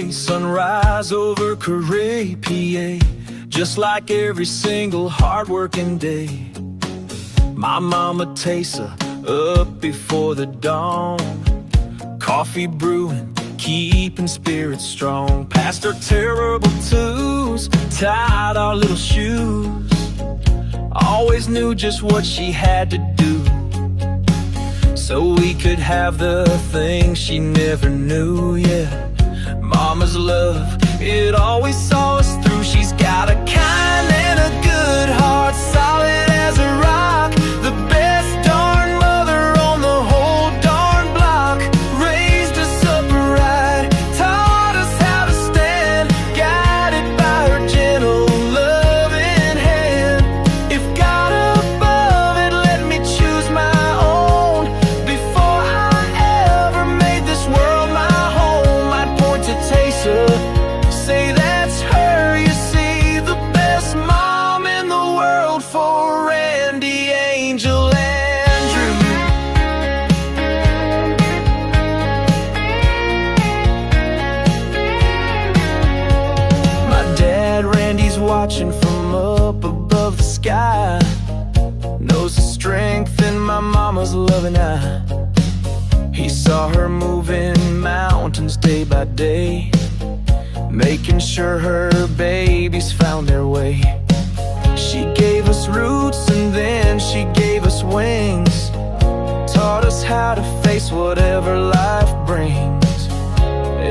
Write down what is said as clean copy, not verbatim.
day, sunrise over Correa, PA. Just like every single hard-working day, my mama takes her up before the dawn. Coffee brewing, keeping spirits strong. Past her terrible twos, tied our little shoes. Always knew just what she had to do, so we could have the things she never knew, yeah. Mama's love, it always saw us through. She's got a kind and a good heart, solid as a rock. The best darn mother on the whole darn block. Raised us upright, taught us how to stand, guided by her gentle loving hand. If God above had let me choose my own before I ever made this world my home, I'd point to Taysa, say that's her. You see, the best mom in the world for Randy, Angel, Andrew. My dad, Randy's watching from up above the sky, knows the strength in my mama's loving eye. He saw her moving mountains day by day, making sure her babies found their way. She gave us roots and then she gave us wings, taught us how to face whatever life brings.